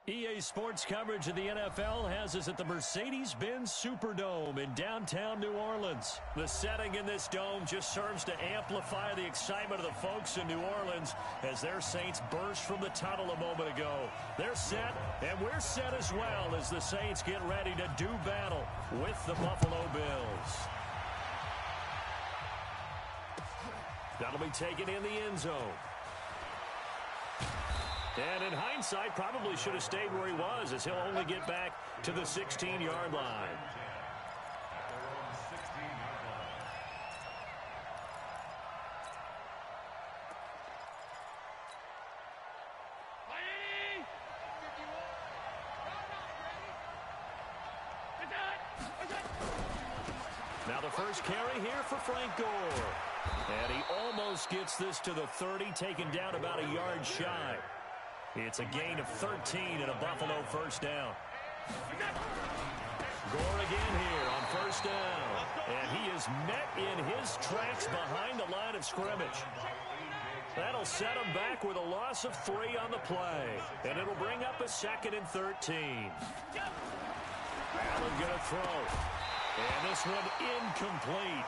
EA Sports coverage of the NFL has us at the Mercedes-Benz Superdome in downtown New Orleans. The setting in this dome just serves to amplify the excitement of the folks in New Orleans as their Saints burst from the tunnel a moment ago. They're set, and we're set as well as the Saints get ready to do battle with the Buffalo Bills. That'll be taken in the end zone. And in hindsight, probably should have stayed where he was, as he'll only get back to the 16-yard line. Now the first carry here for Frank Gore. And he almost gets this to the 30, taken down about a yard shy. It's a gain of 13 and a Buffalo first down. Gore again here on first down. And he is met in his tracks behind the line of scrimmage. That'll set him back with a loss of 3 on the play. And it'll bring up a 2nd and 13. Allen going to throw. And this one incomplete.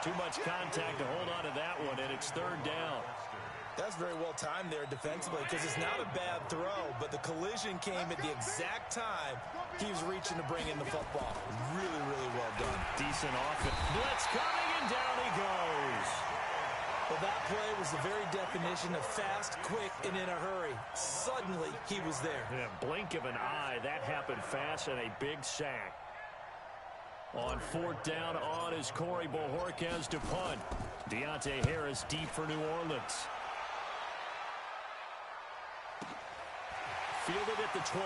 Too much contact to hold on to that one, and it's 3rd down. That's very well timed there defensively because it's not a bad throw, but the collision came at the exact time he was reaching to bring in the football. Really, really well done. Decent offense. Blitz coming, and down he goes. Well, that play was the very definition of fast, quick, and in a hurry. Suddenly, he was there. In a blink of an eye, that happened fast, and a big sack. On 4th down, on is Corey Bojorquez to punt. Deontay Harris deep for New Orleans. Fielded at the 20.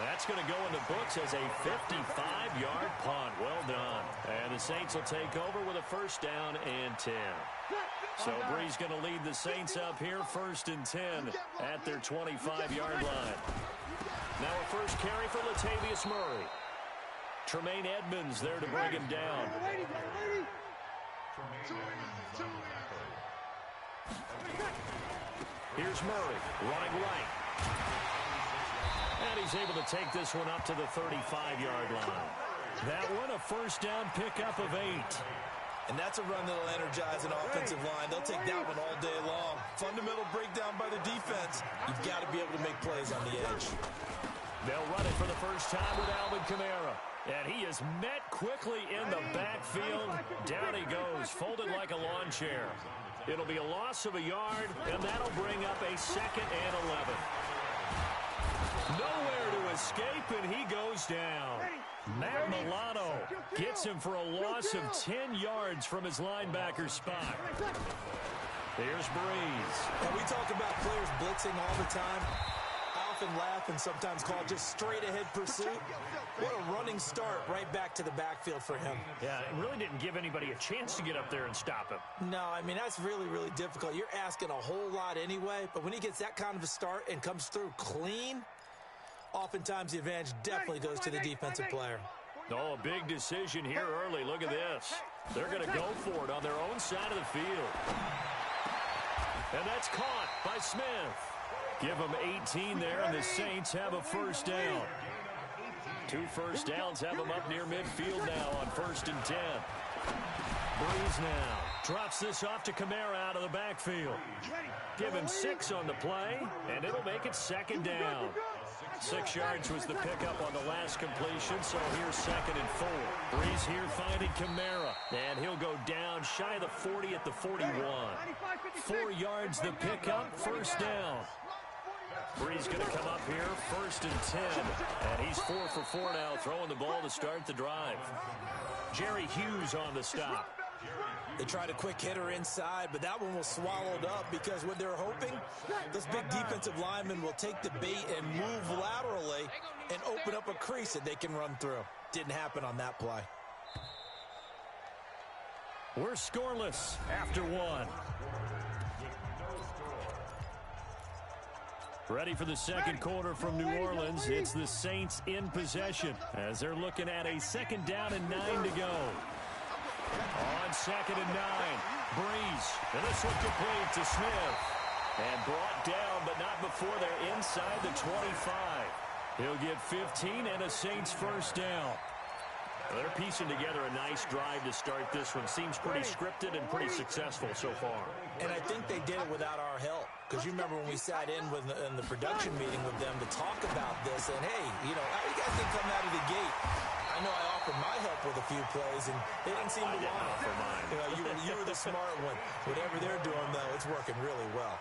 That's going to go in the books as a 55-yard punt. Well done. And the Saints will take over with a first down and 10. So Bree's going to lead the Saints up here, 1st and 10 at their 25-yard line. Now a first carry for Latavius Murray. Tremaine Edmonds there to bring him down. Here's Murray running right. And he's able to take this one up to the 35-yard line. That one a first down pickup of 8. And that's a run that'll energize an offensive line. They'll take that one all day long. Fundamental breakdown by the defense. You've got to be able to make plays on the edge. They'll run it for the first time with Alvin Kamara. And he is met quickly in the backfield. Down he goes, folded like a lawn chair. It'll be a loss of a yard, and that'll bring up a 2nd and 11. Nowhere to escape, and he goes down. Matt Milano gets him for a loss of 10 yards from his linebacker spot. Here's Breeze. And we talk about players blitzing all the time. I often laugh and sometimes call it just straight-ahead pursuit. What a running start right back to the backfield for him. Yeah, it really didn't give anybody a chance to get up there and stop him. No, I mean, that's really, really difficult. You're asking a whole lot anyway, but when he gets that kind of a start and comes through clean, oftentimes the advantage definitely goes to the defensive player. Oh, a big decision here early. Look at this. They're going to go for it on their own side of the field. And that's caught by Smith. Give them 18 there, and the Saints have a first down. 2 first downs have them up near midfield now on 1st and 10. Breeze now drops this off to Kamara out of the backfield. Give him 6 on the play, and it'll make it 2nd down. 6 yards was the pickup on the last completion, so here's 2nd and 4. Breeze here finding Kamara, and he'll go down shy of the 40 at the 41. 4 yards the pickup, first down. Breeze going to come up here, 1st and 10, and he's 4 for 4 now, throwing the ball to start the drive. Jerry Hughes on the stop. They tried a quick hitter inside, but that one was swallowed up because what they're hoping, this big defensive lineman will take the bait and move laterally and open up a crease that they can run through. Didn't happen on that play. We're scoreless after 1. Ready for the second quarter from New Orleans. It's the Saints in possession as they're looking at a 2nd down and 9 to go. On 2nd and 9, Breeze, and this one complete to Smith. And brought down, but not before they're inside the 25. He'll get 15 and a Saints first down. They're piecing together a nice drive to start this one. Seems pretty scripted and pretty successful so far. And I think they did it without our help. Because you remember when we sat in the production meeting with them to talk about this. And, hey, you know, how you guys didn't come out of the gate? I know I offered my help with a few plays, and they didn't seem to want it. You know, you were the smart one. Whatever they're doing, though, it's working really well.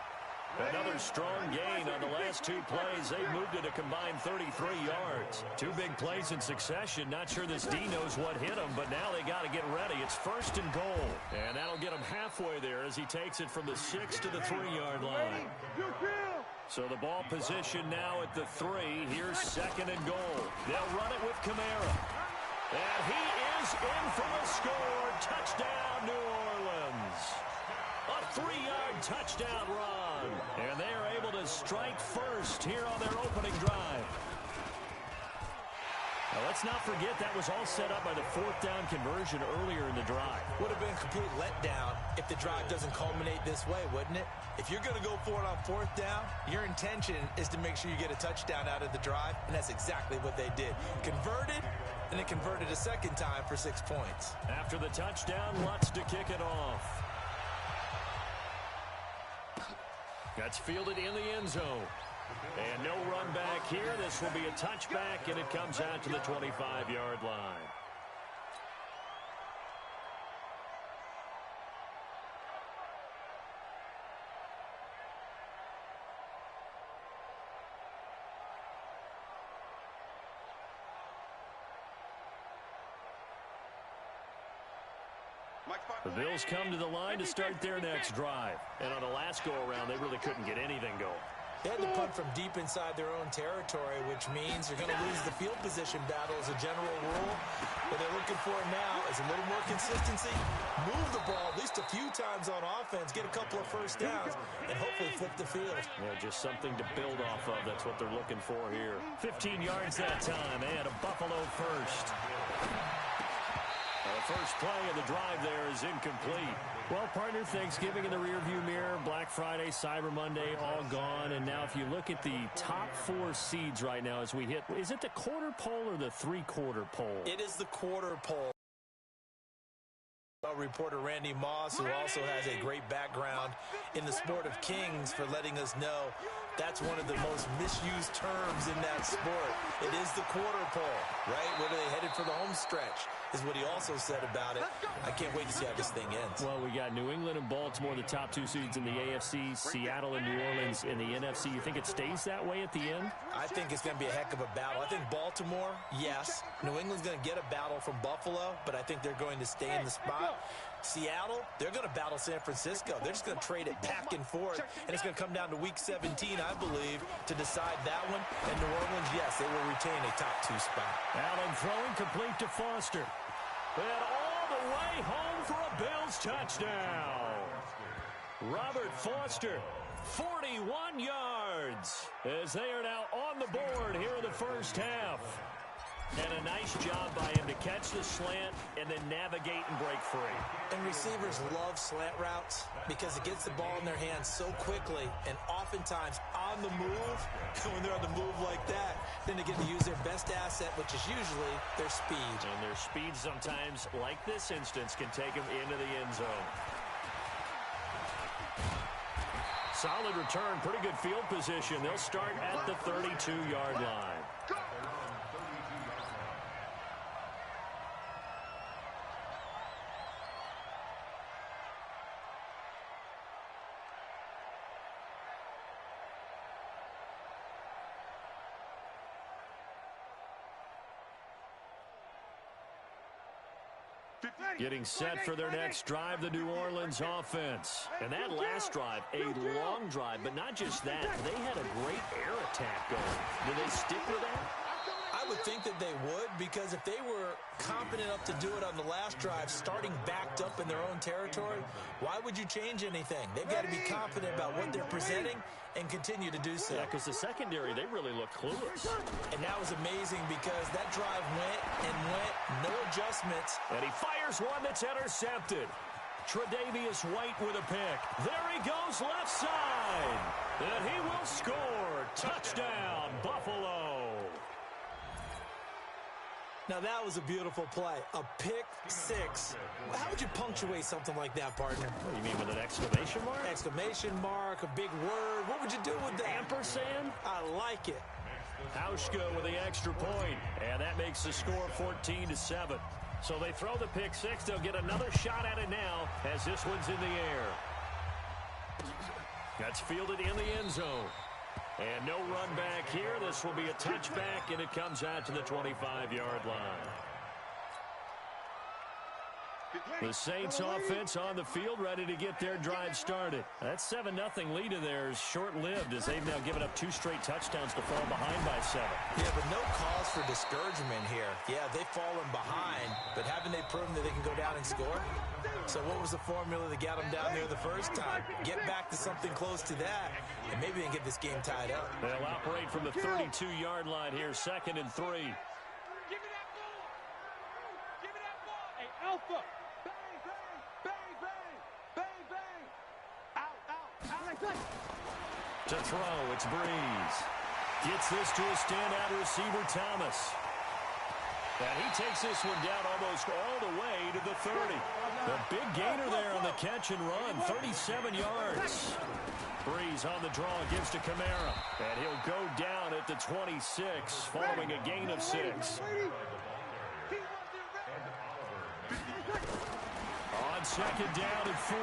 Another strong gain on the last two plays. They moved it a combined 33 yards. Two big plays in succession. Not sure this D knows what hit him, but now they got to get ready. It's first and goal. And that'll get him halfway there as he takes it from the 6 to the 3-yard line. So the ball position now at the 3. Here's second and goal. They'll run it with Kamara. And he is in for the score. Touchdown, New Orleans. A 3-yard touchdown run. And they are able to strike first here on their opening drive. Now, let's not forget that was all set up by the 4th down conversion earlier in the drive. Would have been a complete letdown if the drive doesn't culminate this way, wouldn't it? If you're going to go for it on 4th down, your intention is to make sure you get a touchdown out of the drive, and that's exactly what they did. Converted, and they converted a second time for 6 points. After the touchdown, Lutz to kick it off. That's fielded in the end zone. And no run back here. This will be a touchback, and it comes out to the 25-yard line. The Bills come to the line to start their next drive. And on the last go-around, they really couldn't get anything going. They had to punt from deep inside their own territory, which means they're going to lose the field position battle as a general rule. What they're looking for now is a little more consistency, move the ball at least a few times on offense, get a couple of first downs, and hopefully flip the field. Yeah, just something to build off of. That's what they're looking for here. 15 yards that time, and a Buffalo first. The first play of the drive there is incomplete. Well, partner, Thanksgiving in the rearview mirror, Black Friday, Cyber Monday, all gone. And now if you look at the top 4 seeds right now as we hit, is it the quarter pole or the 3-quarter pole? It is the quarter pole. Reporter Randy Moss, who also has a great background in the sport of kings, for letting us know that's one of the most misused terms in that sport. It is the quarter pole, right? Where they headed for the home stretch is what he also said about it. I can't wait to see how this thing ends. Well, we got New England and Baltimore, the top 2 seeds in the AFC, Seattle and New Orleans in the NFC. You think it stays that way at the end? I think it's going to be a heck of a battle. I think Baltimore, yes. New England's going to get a battle from Buffalo, but I think they're going to stay in the spot. Seattle, they're going to battle San Francisco. They're just going to trade it back and forth, and it's going to come down to Week 17, I believe, to decide that one. And New Orleans, yes, they will retain a top 2 spot. Allen throwing complete to Foster. And all the way home for a Bills touchdown. Robert Foster, 41 yards, as they are now on the board here in the first half. And a nice job by him to catch the slant and then navigate and break free. And receivers love slant routes because it gets the ball in their hands so quickly, and oftentimes on the move. When they're on the move like that, then they get to use their best asset, which is usually their speed. And their speed sometimes, like this instance, can take them into the end zone. Solid return, pretty good field position. They'll start at the 32-yard line. Getting set for their next drive, the New Orleans offense. And that last drive, a long drive, but not just that. They had a great air attack going. Do they stick with that? I would think that they would, because if they were confident enough to do it on the last drive, starting backed up in their own territory, why would you change anything? They've got to be confident about what they're presenting and continue to do so. Yeah, because the secondary, they really look clueless. And that was amazing because that drive went and went, no adjustments. And he fires one that's intercepted. Tre'Davious White with a pick. There he goes left side. And he will score. Touchdown, Buffalo. Now, that was a beautiful play. A pick six. How would you punctuate something like that, partner? What do you mean, with an exclamation mark? Exclamation mark, a big word. What would you do with that? Ampersand? I like it. Hauschka with the extra point. And that makes the score 14-7. So they throw the pick six. They'll get another shot at it now as this one's in the air. That's fielded in the end zone. And no run back here. This will be a touchback, and it comes out to the 25-yard line. The Saints offense on the field, ready to get their drive started. That 7-0 lead of theirs short-lived as they've now given up 2 straight touchdowns to fall behind by 7. Yeah, but no cause for discouragement here. Yeah, they've fallen behind, but haven't they proven that they can go down and score? So what was the formula that got them down there the first time? Get back to something close to that, and maybe they can get this game tied up. They'll operate from the 32-yard line here, 2nd and 3. Give me that ball. Give me that ball. Hey, Alpha. Bang, bang, bang, bang, bang, bang. Out, out, out. To throw, it's Breeze. Gets this to a standout receiver, Thomas. And he takes this one down almost all the way to the 30. The big gainer there on the catch and run, 37 yards. Breeze on the draw, gives to Kamara. And he'll go down at the 26 following a gain of 6. On 2nd down and 4.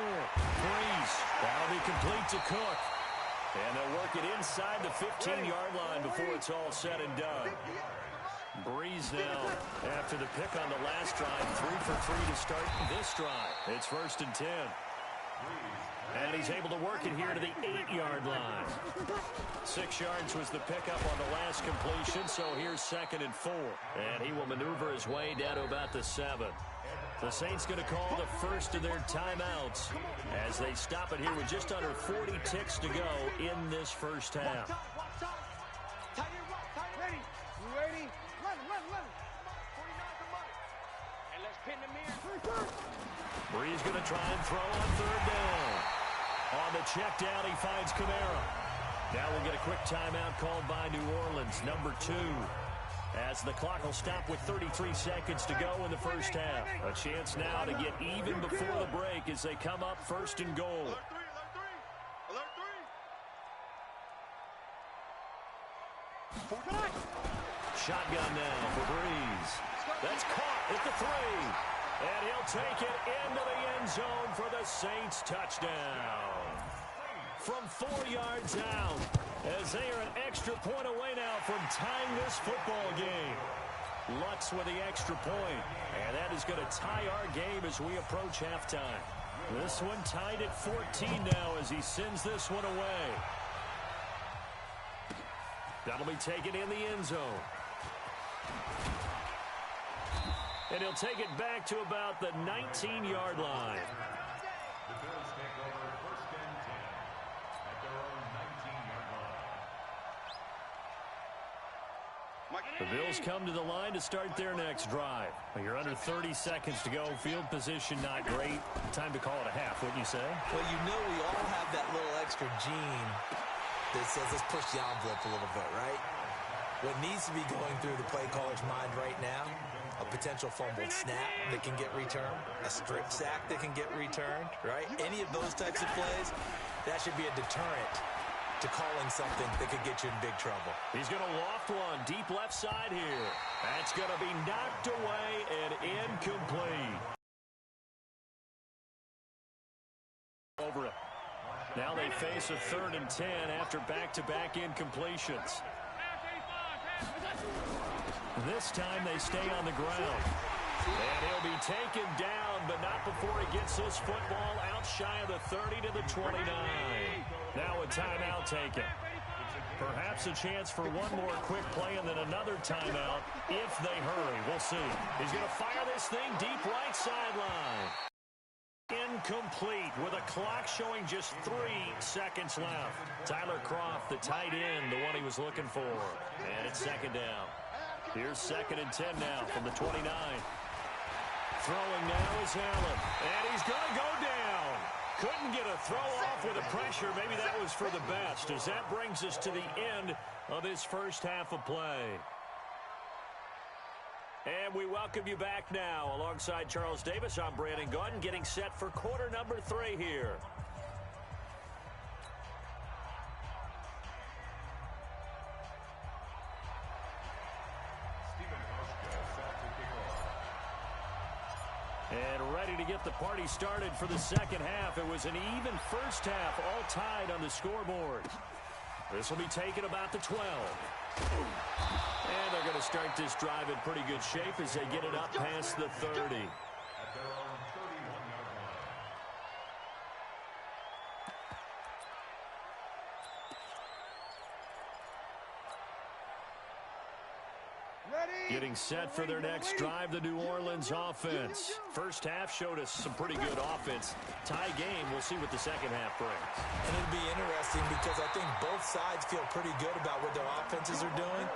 Breeze. That'll be complete to Cook. And they'll work it inside the 15-yard line before it's all said and done. Breeze now, after the pick on the last drive, 3 for 3 to start this drive. It's 1st and 10. And he's able to work it here to the 8-yard line. 6 yards was the pickup on the last completion, so here's 2nd and 4. And he will maneuver his way down to about the 7. The Saints going to call the first of their timeouts as they stop it here with just under 40 ticks to go in this first half. Ready? You ready? Run. 49's the money. And let's pin the mirror. Breeze going to try and throw on 3rd down. On the check down, he finds Kamara. Now we'll get a quick timeout called by New Orleans, number 2. As the clock will stop with 33 seconds to go in the first half. A chance now to get even before the break as they come up 1st and goal. Alert 3. Shotgun now for Breeze. That's caught at the 3. And he'll take it into the end zone for the Saints touchdown. From 4 yards out, as they are an extra point away now from tying this football game. Lutz with the extra point, and that is going to tie our game as we approach halftime. This one tied at 14 now as he sends this one away. That'll be taken in the end zone. And he'll take it back to about the 19-yard line. The Bills come to the line to start their next drive. You're under 30 seconds to go. Field position not great. Time to call it a half, wouldn't you say? Well, you know we all have that little extra gene that says let's push the envelope a little bit, right? What needs to be going through the play caller's mind right now, a potential fumbled snap that can get returned, a strip sack that can get returned, right? Any of those types of plays, that should be a deterrent to calling something that could get you in big trouble. He's going to loft one deep left side here. That's going to be knocked away and incomplete. Over it. Now they face a 3rd and 10 after back-to-back incompletions. This time they stay on the ground. And he'll be taken down, but not before he gets this football out shy of the 30 to the 29. Now a timeout taken. Perhaps a chance for one more quick play and then another timeout if they hurry. We'll see. He's going to fire this thing deep right sideline. Incomplete with a clock showing just 3 seconds left. Tyler Kroft, the tight end, the one he was looking for. And it's 2nd down. Here's 2nd and 10 now from the 29. Throwing now is Allen. And he's going to go down. Couldn't get a throw off with the pressure. Maybe that was for the best, as that brings us to the end of this first half of play. And we welcome you back now. Alongside Charles Davis, I'm Brandon Gaudin, getting set for quarter number 3 here. And ready to get the party started for the second half. It was an even first half, all tied on the scoreboard. This will be taken about the 12. And they're going to start this drive in pretty good shape as they get it up past the 30. Getting set for their next drive, the New Orleans offense. First half showed us some pretty good offense. Tie game, we'll see what the second half brings. And it'll be interesting because I think both sides feel pretty good about what their offenses are doing.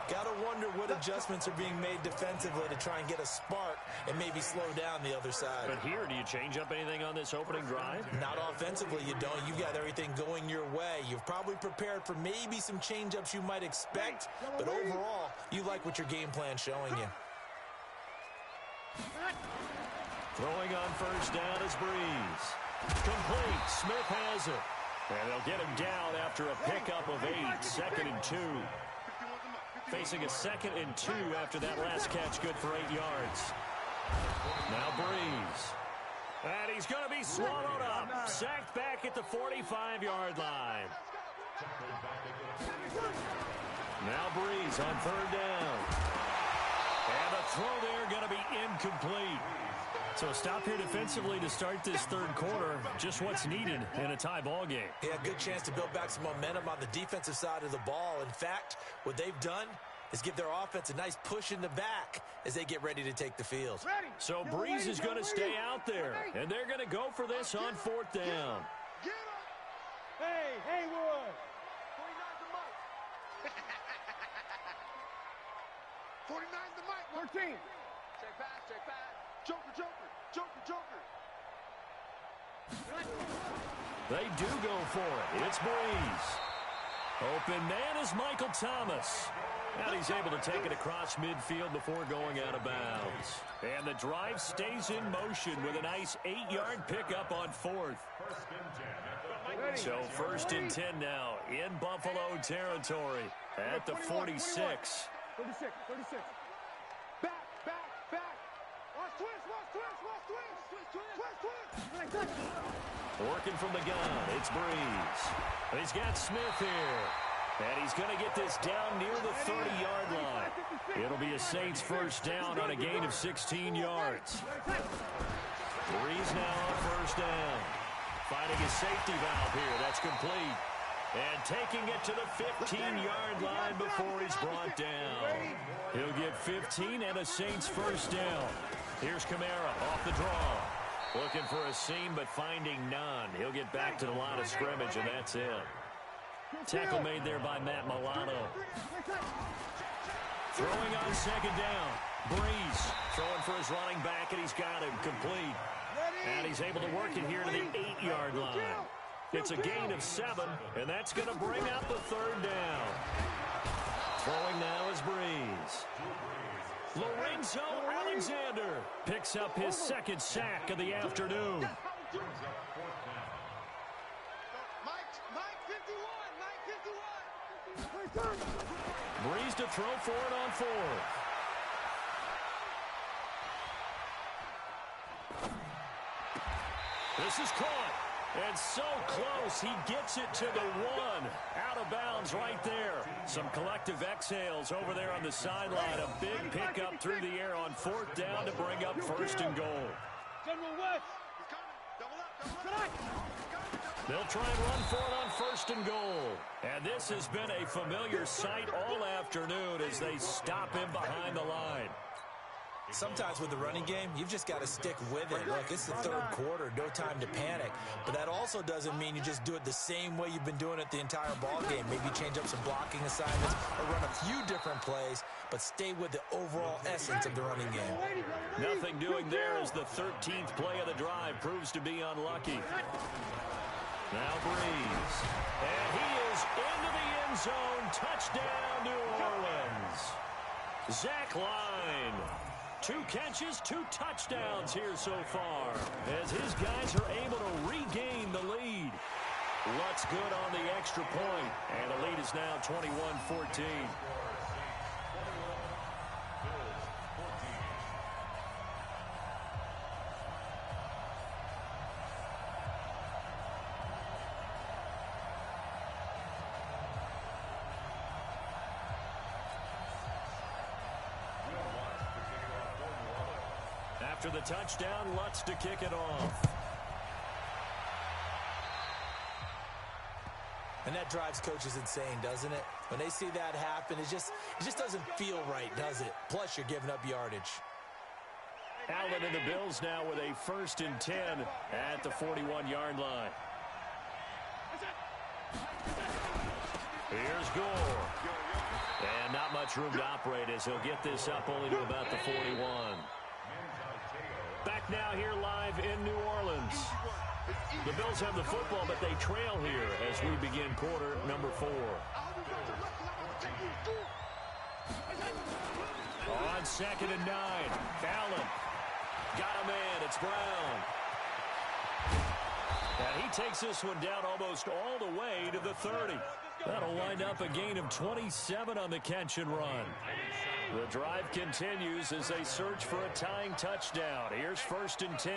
Got to wonder what adjustments are being made defensively to try and get a spark and maybe slow down the other side. But here, do you change up anything on this opening drive? Not offensively, you don't. You've got everything going your way. You've probably prepared for maybe some change-ups you might expect, but overall, you like what your game plan's showing you. Throwing on first down is Breeze. Complete. Smith has it. And they'll get him down after a pickup of 8. 2nd and 2. Facing a 2nd and 2 after that last catch, good for 8 yards. Now Breeze. And he's going to be swallowed up. Sacked back at the 45-yard line. Now Breeze on 3rd down. And the throw there going to be incomplete. So a stop here defensively to start this third quarter. Just what's needed in a tie ball game. Yeah, good chance to build back some momentum on the defensive side of the ball. In fact, what they've done is give their offense a nice push in the back as they get ready to take the field. So Breeze is going to stay out there, and they're going to go for this on 4th down. Hey, Haywood. 49's the mic. 13. Check pass. Joker. They do go for it. It's Breeze. Open man is Michael Thomas. And he's able to take it across midfield before going out of bounds. And the drive stays in motion with a nice 8-yard pickup on 4th. So 1st and 10 now in Buffalo territory at the 46. 36. Back. Watch twist. Working from the gun, it's Breeze. And he's got Smith here. And he's going to get this down near the 30-yard line. It'll be a Saints first down on a gain of 16 yards. Breeze now on first down. Finding his safety valve here. That's complete. And taking it to the 15-yard line before he's brought down. He'll get 15 and a Saints first down. Here's Kamara off the draw. Looking for a seam, but finding none. He'll get back to the line of scrimmage, and that's it. Tackle made there by Matt Milano. Throwing on 2nd down. Breeze throwing for his running back, and he's got him complete. And he's able to work it here to the 8-yard line. It's a gain of 7, and that's going to bring up the 3rd down. Throwing now is Breeze. Lorenzo Alexander picks up his 2nd sack of the afternoon. Breeze to throw for it on 4th. This is caught. And so close, he gets it to the 1. Out of bounds right there. Some collective exhales over there on the sideline. A big pickup through the air on 4th down to bring up 1st and goal. They'll try and run for it on 1st and goal. And this has been a familiar sight all afternoon as they stop him behind the line. Sometimes with the running game, you've just got to stick with it. Look, it's the 3rd quarter, no time to panic. But that also doesn't mean you just do it the same way you've been doing it the entire ball game. Maybe change up some blocking assignments or run a few different plays. but stay with the overall essence of the running game. Nothing doing there as the 13th play of the drive proves to be unlucky. Now Breeze. And he is into the end zone. Touchdown, New Orleans. Zach Line. 2 catches, 2 touchdowns here so far as his guys are able to regain the lead. Lutz good on the extra point, and the lead is now 21-14. After the touchdown, Lutz to kick it off. And that drives coaches insane, doesn't it? When they see that happen, it just doesn't feel right, does it? Plus, you're giving up yardage. Allen and the Bills now with a 1st and 10 at the 41-yard line. Here's Gore. And not much room to operate as he'll get this up only to about the 41. Back now here live in New Orleans. The Bills have the football, but they trail here as we begin quarter number 4. On 2nd and 9, Allen. Got a man, it's Brown. And he takes this one down almost all the way to the 30. That'll wind up a gain of 27 on the catch and run. The drive continues as they search for a tying touchdown. Here's 1st and 10.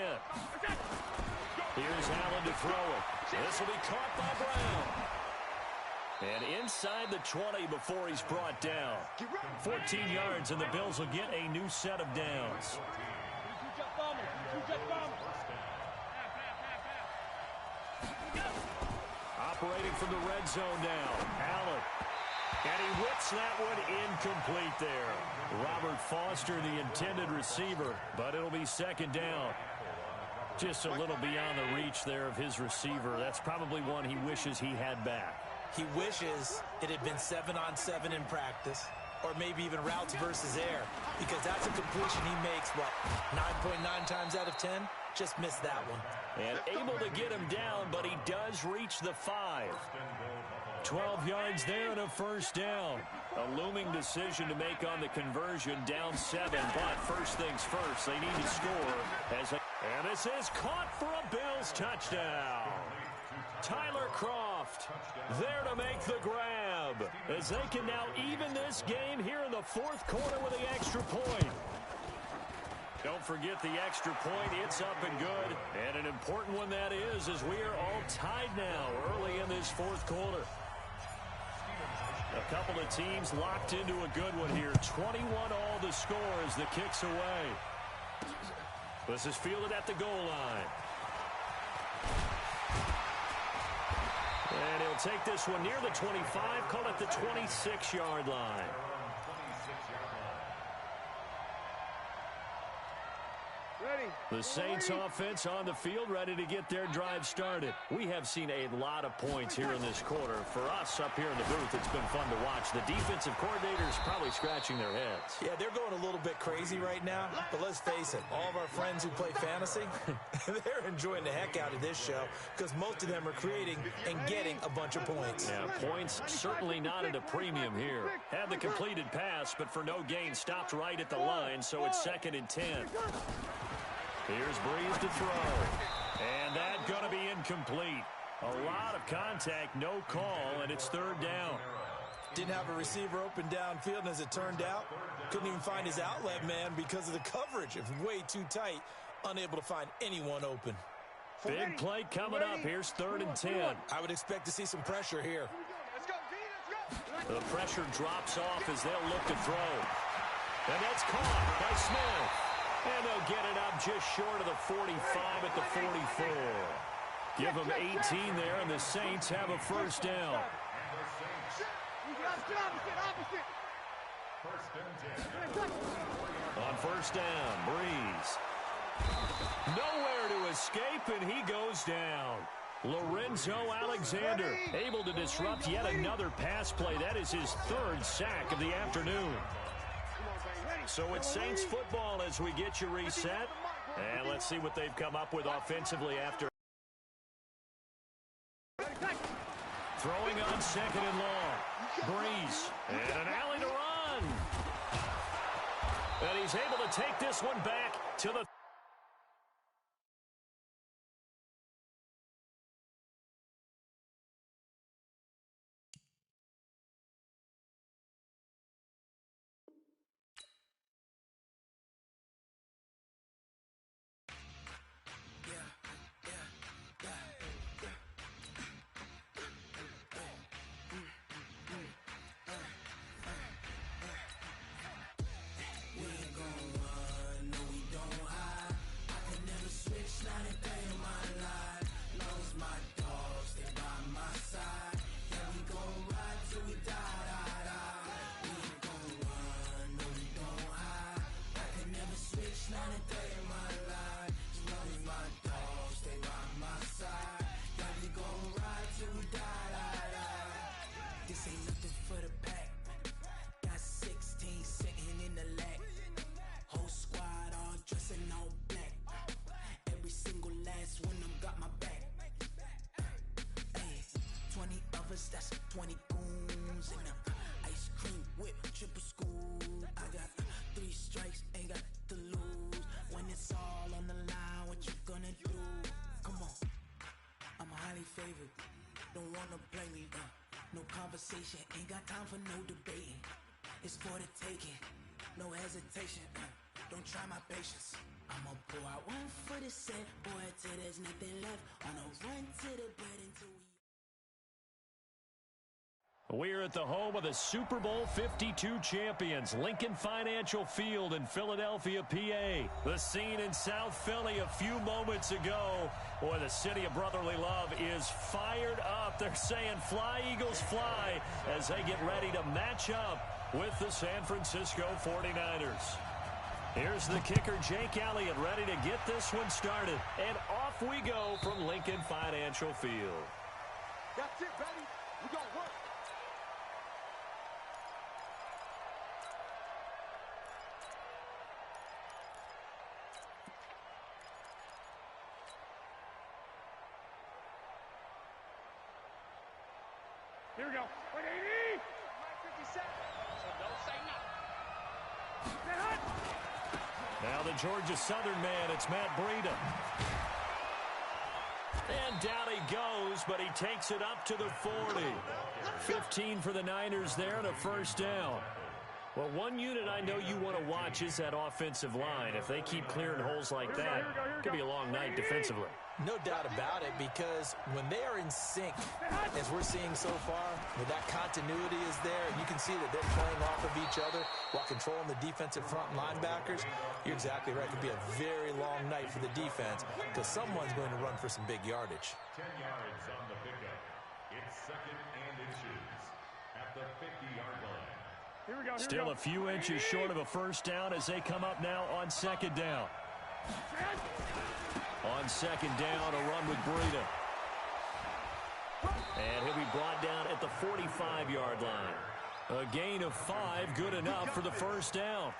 Here's Allen to throw it. This will be caught by Brown. And inside the 20 before he's brought down. 14 yards, and the Bills will get a new set of downs. Operating from the red zone now. Allen. And he whips that one incomplete there. Robert Foster, the intended receiver, but it'll be 2nd down. Just a little beyond the reach there of his receiver. That's probably one he wishes he had back. He wishes it had been 7-on-7 in practice, or maybe even routes versus air, because that's a completion he makes, what, 9.9 times out of 10? Just missed that one. And able to get him down, but he does reach the 5. 12 yards there and a 1st down. A looming decision to make on the conversion, down 7. But first things first, they need to score. And this is caught for a Bills touchdown. Tyler Kroft there to make the grab as they can now even this game here in the 4th quarter with the extra point. Don't forget the extra point. It's up and good. And an important one that is, as we are all tied now early in this 4th quarter. A couple of teams locked into a good one here. 21 all the score as the kick's away. This is fielded at the goal line. And he'll take this one near the 25, call it the 26-yard line. The Saints offense on the field, ready to get their drive started. We have seen a lot of points here in this quarter. For us up here in the booth, it's been fun to watch. The defensive coordinators probably scratching their heads. Yeah, they're going a little bit crazy right now. But let's face it, all of our friends who play fantasy, they're enjoying the heck out of this show because most of them are creating and getting a bunch of points. Yeah, points certainly not at a premium here. Had the completed pass, but for no gain, stopped right at the line, so it's 2nd and 10. Here's Breeze to throw. And that's going to be incomplete. A lot of contact, no call, and it's 3rd down. Didn't have a receiver open downfield, and as it turned out, couldn't even find his outlet man because of the coverage. It was way too tight, unable to find anyone open. Big play coming up. Here's 3rd and 10. I would expect to see some pressure here. The pressure drops off as they'll look to throw. And that's caught by Smith. And they'll get it up just short of the 45 at the 44. Give them 18 there, and the Saints have a 1st down. On 1st down, Breeze. Nowhere to escape, and he goes down. Lorenzo Alexander able to disrupt yet another pass play. That is his 3rd sack of the afternoon. So it's Saints football as we get you reset. And let's see what they've come up with offensively after. Throwing on second and long. Breeze. And an alley to run. And he's able to take this one back to the... That's 20 goons and a ice cream whip, triple scoop. I got 3 strikes, ain't got to lose. When it's all on the line, what you gonna do? Come on, I'm highly favored. Don't wanna play me, no conversation. Ain't got time for no debating. It's for the taking, no hesitation. Don't try my patience. I'ma pour out one for the set, boy, till there's nothing left. On a run to the bread until we... We're at the home of the Super Bowl 52 champions, Lincoln Financial Field in Philadelphia, PA. The scene in South Philly a few moments ago. Boy, the city of brotherly love is fired up. They're saying, fly, Eagles, fly, as they get ready to match up with the San Francisco 49ers. Here's the kicker, Jake Elliott, ready to get this one started. And off we go from Lincoln Financial Field. That's it, baby. We gonna work. Here we go. 180. 57. So don't say nothing. Now the Georgia Southern man, it's Matt Breida. And down he goes, but he takes it up to the 40. 15 for the Niners there and a first down. Well, one unit I know you want to watch is that offensive line. If they keep clearing holes like that, it could be a long night defensively. No doubt about it, because when they are in sync, as we're seeing so far, when that continuity is there, and you can see that they're playing off of each other while controlling the defensive front linebackers, you're exactly right. It could be a very long night for the defense because someone's going to run for some big yardage. 10 yards on the pickup. It's second and inches at the 50-yard line. Here we go. Still a few inches short of a first down as they come up now on second down. On second down, a run with Breida. And he'll be brought down at the 45-yard line. A gain of 5, good enough for the first down.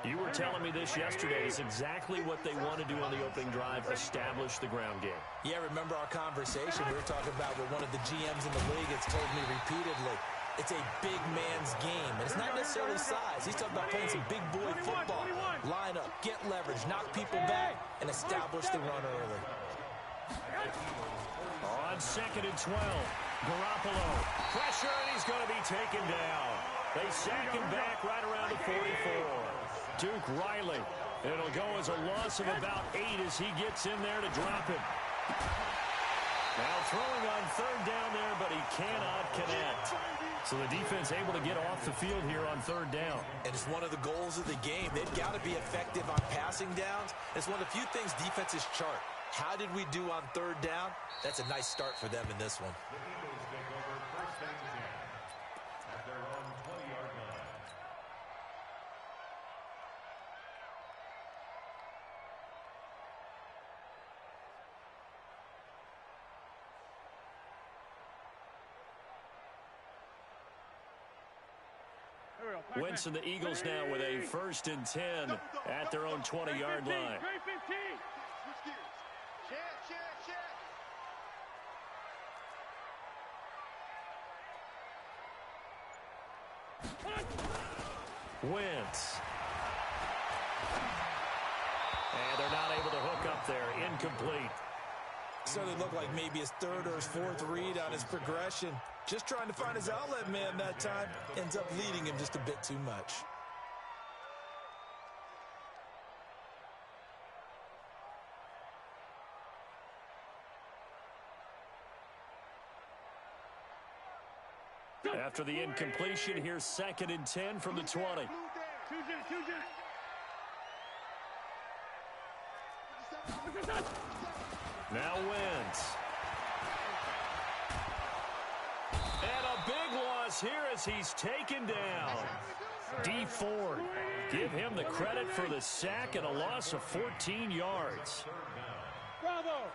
You were telling me this yesterday is exactly what they want to do on the opening drive, establish the ground game. Yeah, remember our conversation? We were talking about what one of the GMs in the league has told me repeatedly. It's a big man's game, and it's not necessarily size. He's talking about playing some big boy football. Line up, get leverage, knock people back, and establish the run early. On second and 12, Garoppolo. Pressure, and he's going to be taken down. They sack him back right around the 44. Duke Riley. It'll go as a loss of about 8 as he gets in there to drop him. Now throwing on third down there, but he cannot connect. So the defense able to get off the field here on third down. And it's one of the goals of the game. They've got to be effective on passing downs. It's one of the few things defenses chart. How did we do on third down? That's a nice start for them in this one. The Eagles take over first and 10 at their own 20-yard line. Here Wentz and the Eagles now with a 1st and 10 at their own 20-yard line. Wentz. And they're not able to hook up there. Incomplete. Certainly looked like maybe his 3rd or his 4th read on his progression. Just trying to find his outlet man that time. Ends up leading him just a bit too much. After the incompletion, here's 2nd and 10 from the 20. Now Wentz. And a big loss here as he's taken down. D. Ford. Give him the credit for the sack and a loss of 14 yards. Bravo.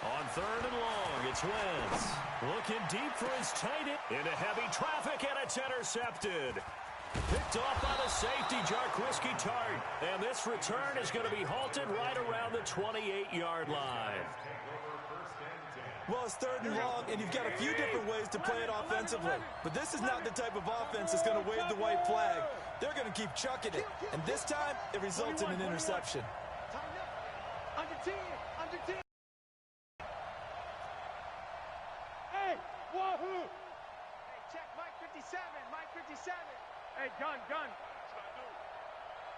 On 3rd and long, it's Wentz. Looking deep for his tight end. Into heavy traffic, and it's intercepted. Picked off by the safety, Jarquiski Tart. And this return is going to be halted right around the 28-yard line. Well, it's 3rd and long, and you've got a few different ways to play it offensively. But this is not the type of offense that's going to wave the white flag. They're going to keep chucking it. And this time, it results in an interception. Under 10. Under 10. Hey, wahoo. Hey, check Mike 57. Mike 57. Hey, gun.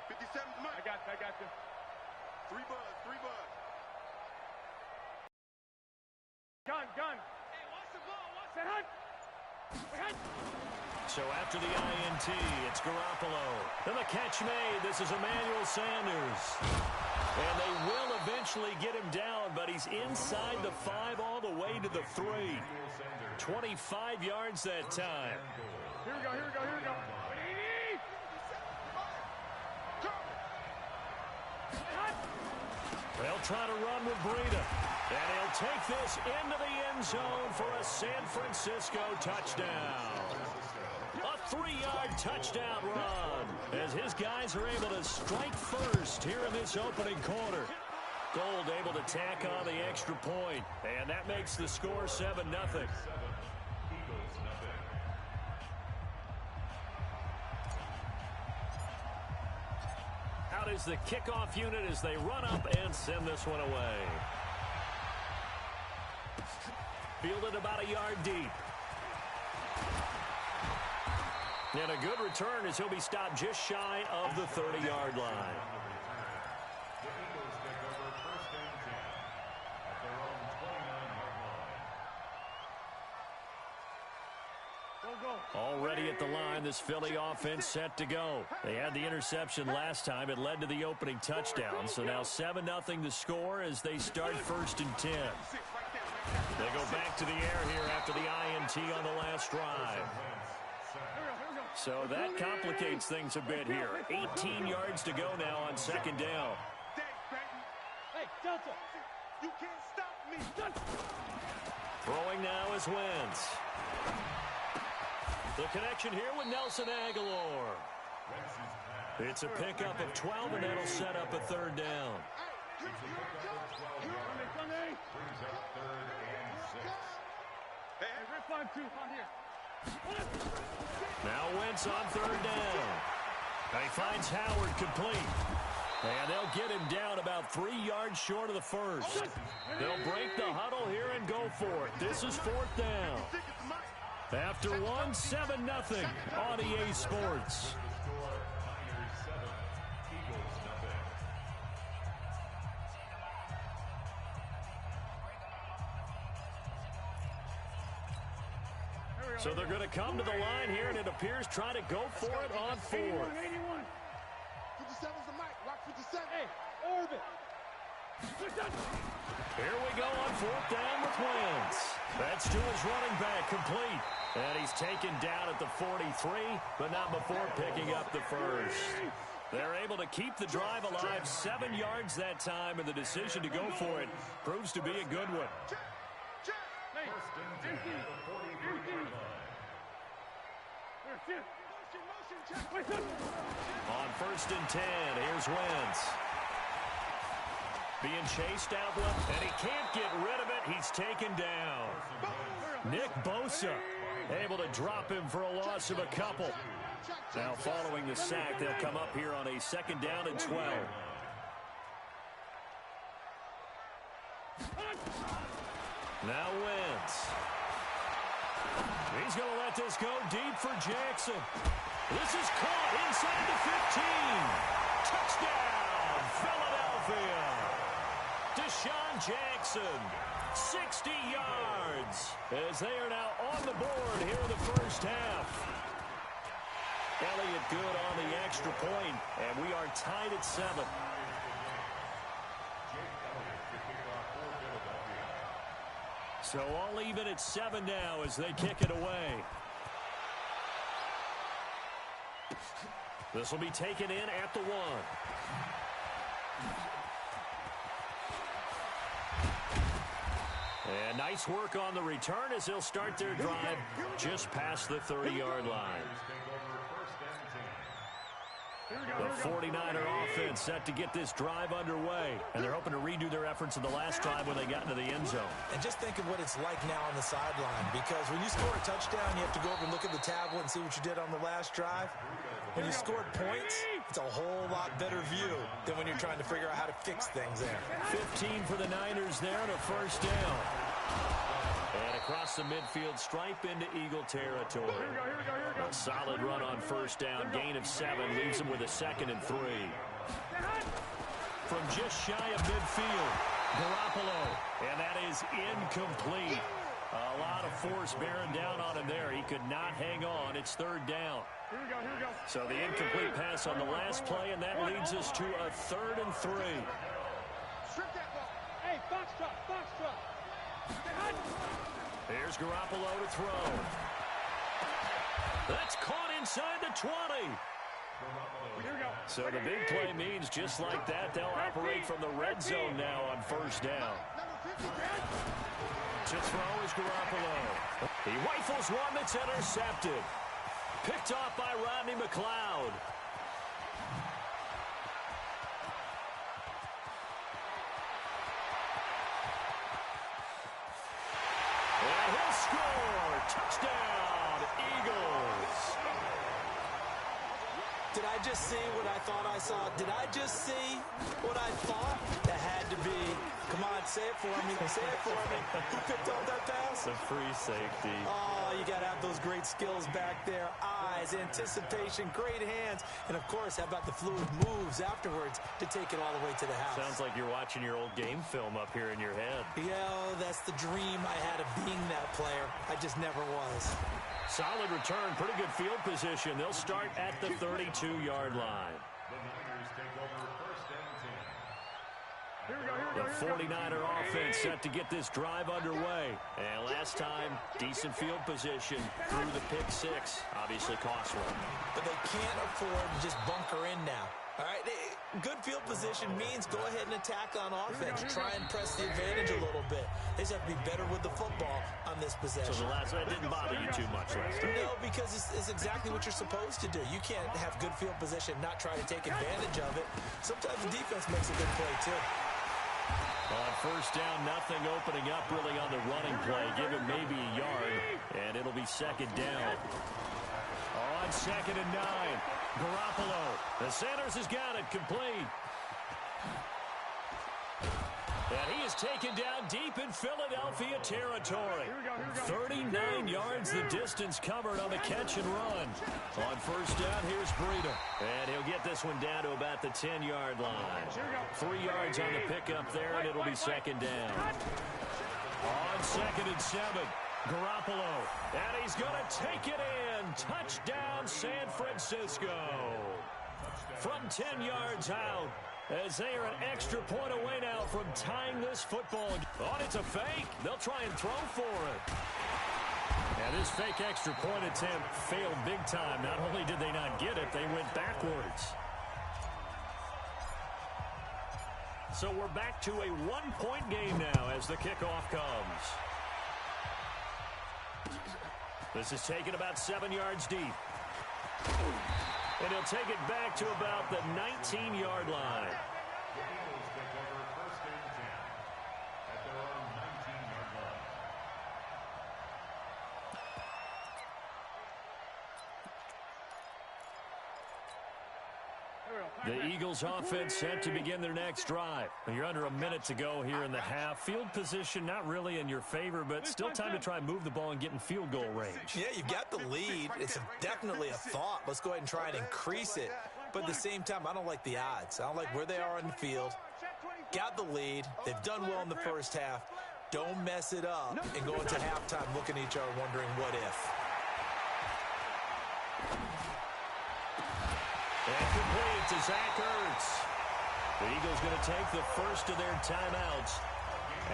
57's Mike. I got you. 3 buzz. Gun. Hey, watch the ball. Watch the hunt. So after the INT, it's Garoppolo. And the catch made. This is Emmanuel Sanders. And they will eventually get him down, but he's inside the 5 all the way to the 3. 25 yards that time. Here we go. They'll try to run with Breida. And he'll take this into the end zone for a San Francisco touchdown. A 3-yard touchdown run as his guys are able to strike first here in this opening quarter. Gold able to tack on the extra point, and that makes the score 7-0. Out is the kickoff unit as they run up and send this one away. Fielded about a yard deep. And a good return as he'll be stopped just shy of the 30-yard line. Already at the line, this Philly offense set to go. They had the interception last time. It led to the opening touchdown. So now 7-0 the score as they start 1st and 10. They go back to the air here after the INT on the last drive. So that complicates things a bit here. 18 yards to go now on 2nd down. Hey, Delta, you can't stop me. Throwing now is Wentz. The connection here with Nelson Aguilar. It's a pickup of 12, and that'll set up a 3rd down. Now Wentz on 3rd down. He finds Howard complete. And they'll get him down about 3 yards short of the 1st. They'll break the huddle here and go for it. This is 4th down. After 7-0 on EA Sports. So they're going to come to the line here, and it appears try to go for it on 4th. 57's the mic. Rock 57. Hey, orbit. Here we go on 4th down with Wentz. That's to his running back, complete. And he's taken down at the 43, but not before picking up the 1st. They're able to keep the drive alive 7 yards that time, and the decision to go for it proves to be a good one. On 1st and 10, here's Wentz. Being chased out left, and he can't get rid of it. He's taken down. Nick Bosa able to drop him for a loss of a couple. Now following the sack, they'll come up here on a 2nd down and 12. Now Wentz. He's going to let this go deep for Jackson. This is caught inside the 15. Touchdown, Philadelphia. Deshaun Jackson, 60 yards, as they are now on the board here in the first half. Elliott good on the extra point, and we are tied at 7. So all even at 7 now as they kick it away. This will be taken in at the 1. And nice work on the return as they'll start their drive just past the 30-yard line. The 49er offense set to get this drive underway. And they're hoping to redo their efforts in the last drive when they got into the end zone. And just think of what it's like now on the sideline. Because when you score a touchdown, you have to go over and look at the tablet and see what you did on the last drive. When you scored points, it's a whole lot better view than when you're trying to figure out how to fix things there. 15 for the Niners there and a 1st down. And across the midfield stripe into Eagle territory. A solid run on 1st down. Gain of 7 leaves them with a 2nd and 3. From just shy of midfield, Garoppolo. And that is incomplete. A lot of force bearing down on him there. He could not hang on. It's 3rd down. So the incomplete pass on the last play, and that leads us to a 3rd and 3. Hey, box truck. Here's Garoppolo to throw. That's caught inside the 20. So the big play means just like that, they'll operate from the red zone now on 1st down. To throw is Garoppolo. He rifles one that's intercepted. Picked off by Rodney McLeod. And he'll score. Touchdown, Eagles. Did I just see what I thought I saw? Did I just see what I thought? That had to be. Come on, say it for me. Say it for me. Who picked up that pass? The free safety. Oh, you got to have those great skills back there. Eyes, anticipation, great hands. And, of course, how about the fluid moves afterwards to take it all the way to the house? Sounds like you're watching your old game film up here in your head. Yeah, that's the dream I had of being that player. I just never was. Solid return, pretty good field position. They'll start at the 32-yard line. The 49er offense set to get this drive underway. And last time, decent field position through the pick 6. Obviously cost one. But they can't afford to just bunker in now. All right, good field position means go ahead and attack on offense. Try and press the advantage a little bit. They just have to be better with the football on this possession. So the last that didn't bother you too much last time? No, because it's exactly what you're supposed to do. You can't have good field position, not try to take advantage of it. Sometimes the defense makes a good play, too. On 1st down, nothing opening up really on the running play. Give him maybe a yard, and it'll be 2nd down. On 2nd and 9, Garoppolo. The Sanders has got it complete. And he is taken down deep in Philadelphia territory. 39 yards the distance covered on the catch and run. On 1st down, here's Breida. And he'll get this one down to about the 10-yard line. 3 yards on the pickup there, and it'll be 2nd down. On 2nd and 7, Garoppolo. And he's going to take it in. Touchdown, San Francisco. From 10 yards out. As they are an extra point away now from tying this football. Oh, it's a fake. They'll try and throw for it. And this fake extra point attempt failed big time. Not only did they not get it, they went backwards. So we're back to a one-point game now as the kickoff comes. This is taken about 7 yards deep. And he'll take it back to about the 19-yard line. The Eagles take over first and 10 at their own 19-yard line. The Eagles offense set to begin their next drive. You're under a minute to go here in the half. Field position not really in your favor, but still time to try and move the ball and get in field goal range. Yeah, you've got the lead. It's definitely a thought. Let's go ahead and try and increase it. But at the same time, I don't like the odds. I don't like where they are on the field. Got the lead. They've done well in the first half. Don't mess it up and go into halftime looking at each other wondering what if. And complete to Zach Ertz. The Eagles going to take the first of their timeouts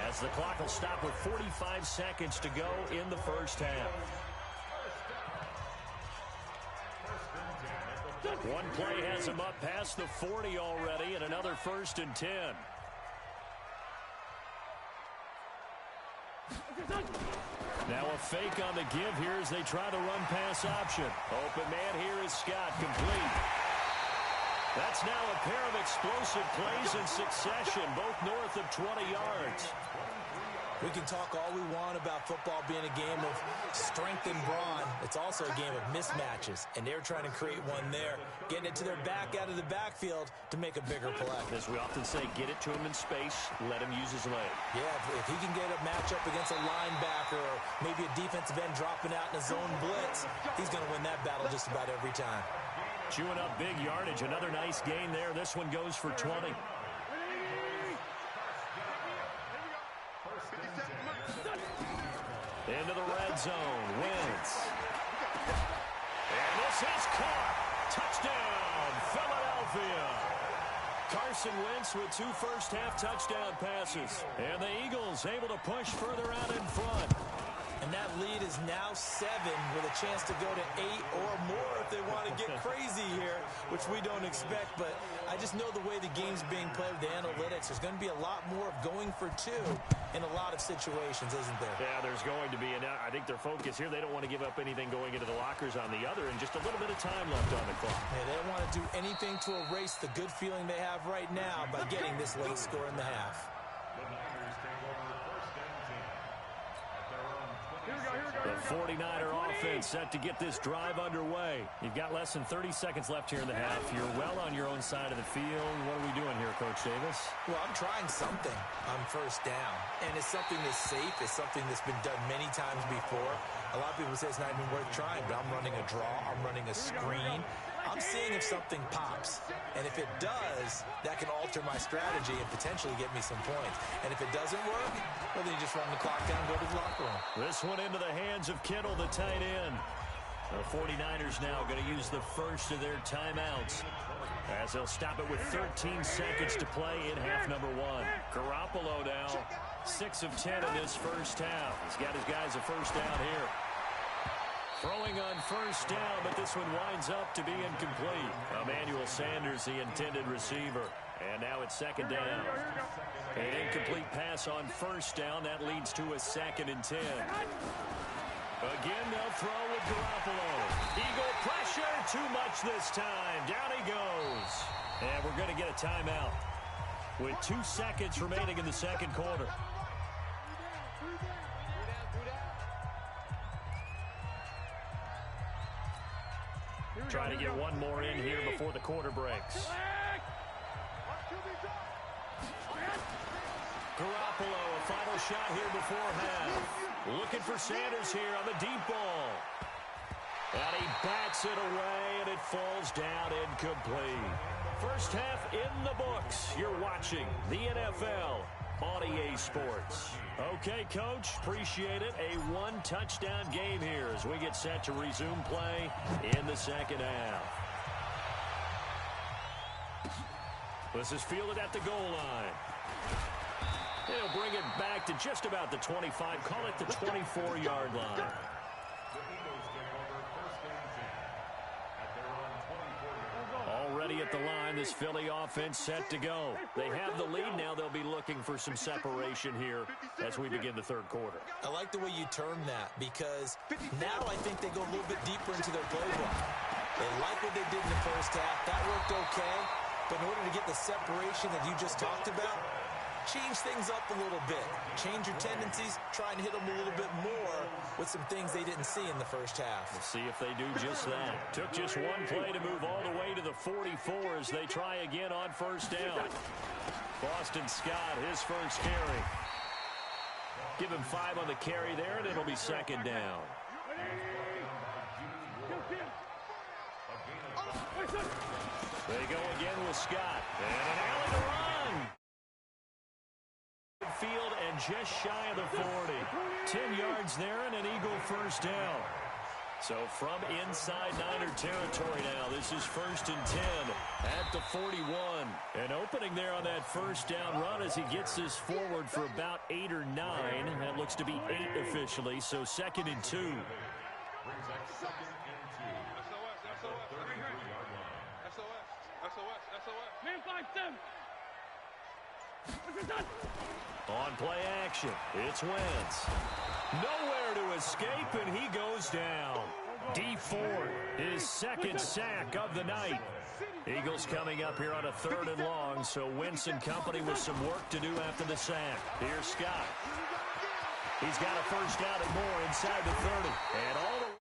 as the clock will stop with 45 seconds to go in the first half. One play has him up past the 40 already, and another 1st and 10. Now a fake on the give here as they try the run-pass option. Open man here is Scott, complete. That's now a pair of explosive plays in succession, both north of 20 yards. We can talk all we want about football being a game of strength and brawn. It's also a game of mismatches, and they're trying to create one there, getting it to their back out of the backfield to make a bigger play. As we often say, get it to him in space, let him use his leg. Yeah, if he can get a matchup against a linebacker or maybe a defensive end dropping out in a zone blitz, he's going to win that battle just about every time. Chewing up big yardage. Another nice gain there. This one goes for 20. Into the red zone. Wentz. And this is caught. Touchdown, Philadelphia. Carson Wentz with 2 first-half touchdown passes. And the Eagles able to push further out in front. And that lead is now 7 with a chance to go to 8 or more if they want to get crazy here, which we don't expect. But I just know the way the game's being played with the analytics, there's going to be a lot more of going for 2 in a lot of situations, isn't there? Yeah, there's going to be. And I think their focus here, they don't want to give up anything going into the lockers on the other, and just a little bit of time left on the clock. Yeah, they don't want to do anything to erase the good feeling they have right now by getting this late score in the half. The Niners take over first and 10 at their own 26. The 49er offense set to get this drive underway. You've got less than 30 seconds left here in the half. You're well on your own side of the field. What are we doing here, Coach Davis? Well, I'm trying something on first down, and it's something that's safe. It's something that's been done many times before. A lot of people say it's not even worth trying, but I'm running a draw. I'm running a screen. I'm seeing if something pops, and if it does, that can alter my strategy and potentially get me some points. And if it doesn't work, well, then you just run the clock down, go to the locker room. This one into the hands of Kittle, the tight end. The 49ers now going to use the first of their timeouts as they'll stop it with 13 seconds to play in half number 1. Garoppolo now 6 of 10 in this first half. He's got his guys a first down here. Throwing on first down, but this one winds up to be incomplete. Emmanuel Sanders, the intended receiver. And now it's second down. An incomplete pass on first down. That leads to a 2nd and 10. Again, they'll throw with Garoppolo. Eagle pressure, too much this time. Down he goes. And we're going to get a timeout with 2 seconds remaining in the second quarter. Trying to get one more in here before the quarter breaks. Garoppolo, a final shot here before half. Looking for Sanders here on the deep ball. And he bats it away, and it falls down incomplete. First half in the books. You're watching the NFL on EA Sports. Okay, Coach, appreciate it. A 1-touchdown game here as we get set to resume play in the second half. This is fielded at the goal line. They'll bring it back to just about the 25. Call it the 24-yard line. The Eagles take over first and 10 at their own 24-yard line. Already at the line, this Philly offense set to go. They have the lead now. They'll be looking for some separation here as we begin the third quarter. I like the way you term that because now I think they go a little bit deeper into their playbook. They like what they did in the first half. That worked okay. But in order to get the separation that you just talked about, change things up a little bit. Change your tendencies. Try and hit them a little bit more with some things they didn't see in the first half. We'll see if they do just that. Took just one play to move all the way to the 44 as they try again on first down. Boston Scott, his first carry. Give him 5 on the carry there, and it'll be second down. They go again with Scott. And an alley to run. Field and just shy of the 40. 10 yards there and an Eagle first down. So from inside Niner territory now, this is 1st and 10 at the 41. An opening there on that first down run as he gets this forward for about 8 or 9. That looks to be 8 officially, so 2nd and 2. SOS, man 5-7. On play action, it's Wentz. Nowhere to escape, and he goes down. D Ford, his 2nd sack of the night. Eagles coming up here on a 3rd and long, so Wentz and company with some work to do after the sack. Here's Scott. He's got a first down and more inside the 30. And all the